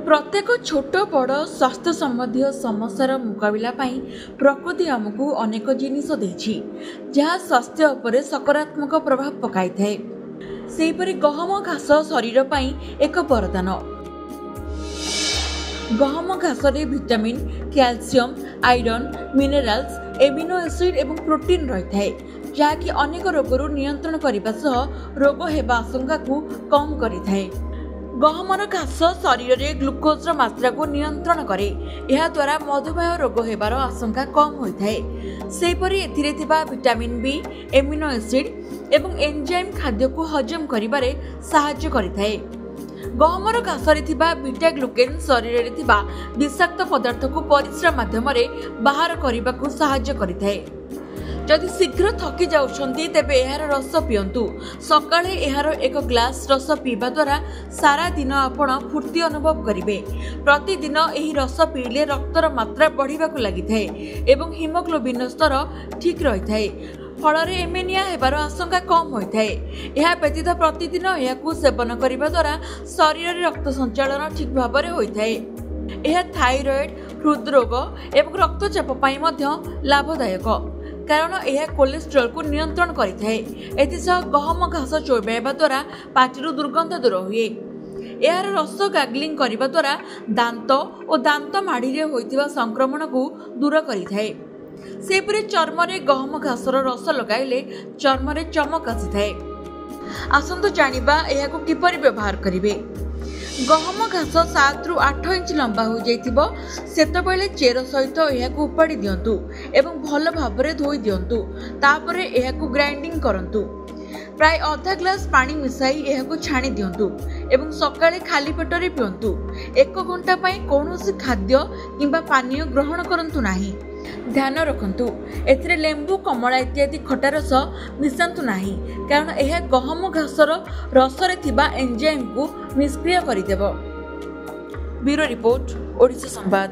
प्रत्येक छोट बड़ स्वास्थ्य संबंधी समस्यार मुकाबला प्रकृति आमको अनेक जिनिस देछि जहाँ स्वास्थ्य उपरे सकारात्मक प्रभाव पकाई थाए। सेहीपरि गहम घास शरीर पाई एक वरदान। गहम घास रे vitamin, calcium, iron, minerals, amino acid एवं प्रोटीन रही थाए जहाँकि अनेक रोगरू नियंत्रण करने सह रोग हेबा आशंका को कम करि थाए। गहमर घास शरीर में ग्लुकोज मात्रा को नियंत्रण करे। यह द्वारा मधुमेह रोग हेबार आशंका कम होता है। सेहीपरि एथिरे थिबा विटामिन बी, एमिनो एसिड एवं एंजाइम खाद्य को हजम करिबारे सहायता करिथाए। गहमर घास रे थिबा बीटा ग्लुकेन शरीर रे थिबा विषाक्त पदार्थ को परिस्रा माध्यम बाहर करने को सहायता करिथाए। जदि शीघ्र थकी जाउछंती तेबे एहार रस पियंतु। सकाळे एहार एक ग्लास रस पीवा द्वारा सारा दिन आपण फुर्ती अनुभव करिवे। प्रतिदिन एही रस पीले रक्तर मात्रा बढ़िबाकु लागिथाए एवं हिमोग्लोबिन स्तर ठीक रहिथाए। फଳରେ एमेनिया हेबार आशंका कम होइथाए। एहा व्यतीत प्रतिदिन एहाकु सेवन करिबा द्वारा शरीर रे रक्त संचालन ठीक भाबरे होइथाए। एहा थायराइड, हृदरोग एवं रक्तचाप पई मध्य लाभदायक कारण यह कोलेस्ट्रॉल को नियंत्रण करिथाए। एथिसह गहम घास चोबाइबा द्वारा पाटिरू दुर्गंध दूर हुए। यार रस गार्गलिंग करिबा द्वारा दांत और दांत माड़ी रे होइतिबा संक्रमण को दूर करिथाए। सेपरि चर्म रे गहम घासर रस लगाइले चर्म रे चमक आसिथाए। आसंतु जानिबा एहाको किपरि व्यवहार करिवे। गहम घास 7 ରୁ 8 इंच लंबा हो जाइथिबो सेतबेले चेर सहित एहाको उपाड़ी दियंतु एवं भल भाबरे धोई दियंतु। तापरे एहाको ग्राइंडिंग करंतु। प्राय आधा ग्लास पानी मिसाई एहाको छाणी दियंतु एवं सकाळे खाली पेटरे पियंतु। 1 घंटा पई कोनोसी खाद्य किंबा पानीय ग्रहण करंतु नाही। ध्यान रखंतु एथिरे लेंबू, कमला इत्यादि खटा रस मिसांतु नाही कारण यह गहम घासर रस रे थिबा एंजाइम को निष्क्रिय करिदेबो। ब्यूरो रिपोर्ट, ओडिशा संवाद।